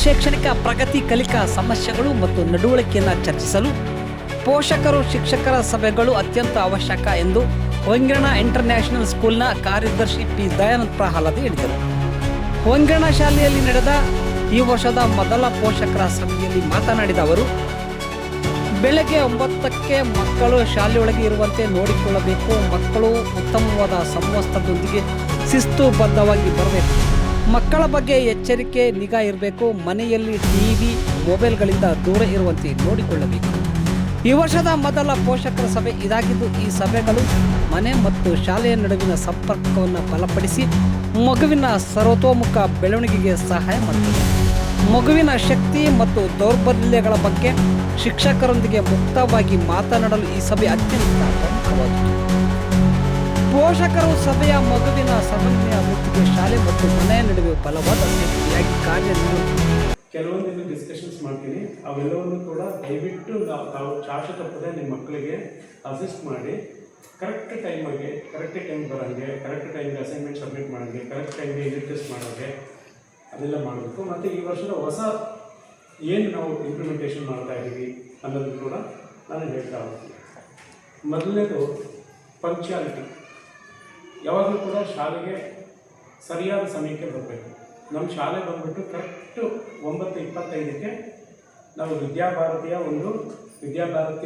ಶೈಕ್ಷಣಿಕ ಪ್ರಗತಿ, ಕಲಿಕಾ ಸಮಸ್ಯೆಗಳು ಮತ್ತು ನಡವಳಿಕೆಯನ್ನು ಚರ್ಚಿಸಲು ಪೋಷಕರು ಶಿಕ್ಷಕರ ಸಭೆಗಳು ಅತ್ಯಂತ ಅವಶ್ಯಕ ಎಂದು ಹೊಂಗಣ ಇಂಟರ್ನ್ಯಾಷನಲ್ ಸ್ಕೂಲ್ನ ಕಾರ್ಯದರ್ಶಿ ಪಿ ದಯಾನಂದ ಪ್ರಹ್ಲಾದ್ ಹೇಳಿದರು. ಹೊಂಗಣ ಶಾಲೆಯಲ್ಲಿ ನಡೆದ ಈ ವರ್ಷದ ಮೊದಲ ಪೋಷಕರ ಸಭೆಯಲ್ಲಿ ಮಾತನಾಡಿದ ಅವರು, ಬೆಳಗ್ಗೆ 9ಕ್ಕೆ ಮಕ್ಕಳು ಶಾಲೆಯೊಳಗೆ ಇರುವಂತೆ ನೋಡಿಕೊಳ್ಳಬೇಕು. ಮಕ್ಕಳು ಉತ್ತಮವಾದ ಸಮವಸ್ತ್ರದೊಂದಿಗೆ ಶಿಸ್ತುಬದ್ಧವಾಗಿ ಬರಬೇಕು. ಮಕ್ಕಳ ಬಗ್ಗೆ ಎಚ್ಚರಿಕೆ, ನಿಗಾ ಇರಬೇಕು. ಮನೆಯಲ್ಲಿ ಟಿವಿ, ಮೊಬೈಲ್ಗಳಿಂದ ದೂರ ಇರುವಂತೆ ನೋಡಿಕೊಳ್ಳಬೇಕು. ಈ ವರ್ಷದ ಮೊದಲ ಪೋಷಕರ ಸಭೆ ಇದಾಗಿದ್ದು, ಈ ಸಭೆಗಳು ಮನೆ ಮತ್ತು ಶಾಲೆಯ ನಡುವಿನ ಸಂಪರ್ಕವನ್ನು ಬಲಪಡಿಸಿ ಮಗುವಿನ ಸರ್ವತೋಮುಖ ಬೆಳವಣಿಗೆಗೆ ಸಹಾಯ ಮಾಡುತ್ತದೆ. ಮಗುವಿನ ಶಕ್ತಿ ಮತ್ತು ದೌರ್ಬಲ್ಯಗಳ ಬಗ್ಗೆ ಶಿಕ್ಷಕರೊಂದಿಗೆ ಮುಕ್ತವಾಗಿ ಮಾತನಾಡಲು ಈ ಸಭೆ ಅತ್ಯಂತ ಪ್ರಮುಖವಾಗಿದೆ. ಪೋಷಕರು ಸಭೆಯ ಮಗುವಿನ ಸಮನ್ವಯ ಅಭಿವೃದ್ಧಿಗೆ ಶಾಲೆ ಮತ್ತು ಮನೆಯ ನಡುವೆ ಬಲವಾದ ಶಕ್ತಿಯಾಗಿ ಕಾರ್ಯನಿರ್ವಹಿಸುತ್ತದೆ. ಕೆಲವೊಂದು ಡಿಸ್ಕಷನ್ಸ್ ಮಾಡ್ತೀನಿ, ಅವೆಲ್ಲವನ್ನು ಕೂಡ ದಯವಿಟ್ಟು ತಾವು ಚಾಚು ತಪ್ಪದೆ ನಿಮ್ಮ ಮಕ್ಕಳಿಗೆ ಅಸಿಸ್ಟ್ ಮಾಡಿ, ಕರೆಕ್ಟ್ ಟೈಮಿಗೆ ಬರೋಂಗೆ, ಕರೆಕ್ಟ್ ಟೈಮಿಗೆ ಅಸೈನ್ಮೆಂಟ್ ಸಬ್ಮಿಟ್ ಮಾಡೋಂಗೆ, ಕರೆಕ್ಟ್ ಟೈಮಿಗೆ ಯೂನಿಟ್ ಟೆಸ್ಟ್ ಮಾಡೋಂಗೆ ಅದೆಲ್ಲ ಮಾಡಬೇಕು. ಮತ್ತು ಈ ವರ್ಷದ ಹೊಸ ಏನು ನಾವು ಇಂಪ್ಲಿಮೆಂಟೇಷನ್ ಮಾಡ್ತಾ ಇದ್ದೀವಿ ಅನ್ನೋದನ್ನು ಕೂಡ ನಾನು ಹೇಳ್ತಾ ಹೋಗ್ತೀನಿ. ಮೊದಲನೇದು ಪಂಕ್ಚುಯಾಲಿಟಿ. ಯಾವಾಗಲೂ ಕೂಡ ಶಾಲೆಗೆ ಸರಿಯಾದ ಸಮಯಕ್ಕೆ ಬರಬೇಕು. ನಮ್ಮ ಶಾಲೆ ಬಂದ್ಬಿಟ್ಟು ಕರೆಕ್ಟು 9:25ಕ್ಕೆ ನಾವು ವಿದ್ಯಾಭಾರತಿ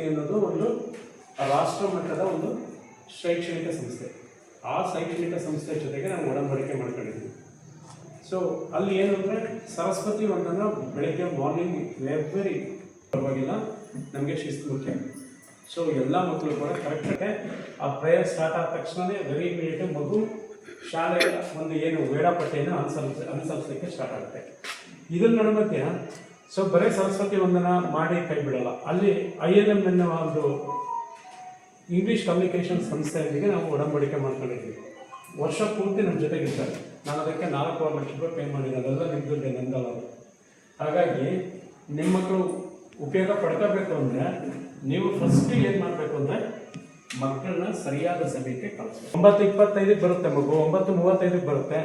ಅನ್ನೋದು ಒಂದು ರಾಷ್ಟ್ರ ಮಟ್ಟದ ಒಂದು ಶೈಕ್ಷಣಿಕ ಸಂಸ್ಥೆ. ಆ ಶೈಕ್ಷಣಿಕ ಸಂಸ್ಥೆ ಜೊತೆಗೆ ನಾವು ಒಡಂಬಡಿಕೆ ಮಾಡ್ಕೊಂಡಿದ್ದೀವಿ. ಸೊ ಅಲ್ಲಿ ಏನು ಅಂದರೆ ಸರಸ್ವತಿ ವಂದನ ಬೆಳಗ್ಗೆ ಮಾರ್ನಿಂಗ್ ಎವ್ರಿ ಪರವಾಗಿಲ್ಲ, ನಮಗೆ ಶಿಸ್ತು ಮುಖ್ಯ. ಸೊ ಎಲ್ಲ ಮಕ್ಕಳು ಕೂಡ ಕರೆಕ್ಟಾಗಿ ಆ ಪ್ರೇಯರ್ ಸ್ಟಾರ್ಟ್ ಆದ ತಕ್ಷಣವೇ ವೆರಿ ಇಮಿಡಿಯೇಟ್ ಮಗು ಶಾಲೆಯ ಒಂದು ಏನು ವೇಳಾಪಟ್ಟಿಯನ್ನು ಅನುಸರಿಸಲಿಕ್ಕೆ ಸ್ಟಾರ್ಟ್ ಆಗುತ್ತೆ. ಇದರ ನಡುವೆ ಸೊ ಬರೀ ಸರಸ್ವತಿ ವಂದನ ಮಾಡಿ ಕೈ ಬಿಡಲ್ಲ. ಅಲ್ಲಿ ILM ಎನ್ನುವ ಒಂದು ಇಂಗ್ಲೀಷ್ ಕಮ್ಯುನಿಕೇಷನ್ ಸಂಸ್ಥೆಯೊಂದಿಗೆ ನಾವು ಒಡಂಬಡಿಕೆ ಮಾಡ್ಕೊಂಡಿದ್ದೀವಿ. ವರ್ಷ ಪೂರ್ತಿ ನಮ್ಮ ಜೊತೆಗಿದ್ದಾರೆ. ನಾನು ಅದಕ್ಕೆ 4.5 ಲಕ್ಷ ರೂಪಾಯಿ ಪೇ ಮಾಡಿದ್ದೆ. ಅದೆಲ್ಲ ನಿಮ್ಮದು ನಂದಲ್ಲ. ಹಾಗಾಗಿ ನಿಮ್ಮ ಮಕ್ಕಳು ಉಪಯೋಗ ಪಡ್ಕೋಬೇಕು ಅಂದರೆ ನೀವು ಫಸ್ಟ್ ಏನು ಮಾಡಬೇಕು ಅಂದರೆ ಮಕ್ಕಳನ್ನ ಸರಿಯಾದ ಸಮಯಕ್ಕೆ ಕಳಿಸ್ಬೇಕು. 9:25ಕ್ಕೆ ಬರುತ್ತೆ ಮಗು, 9:35ಕ್ಕೆ ಬರುತ್ತೆ.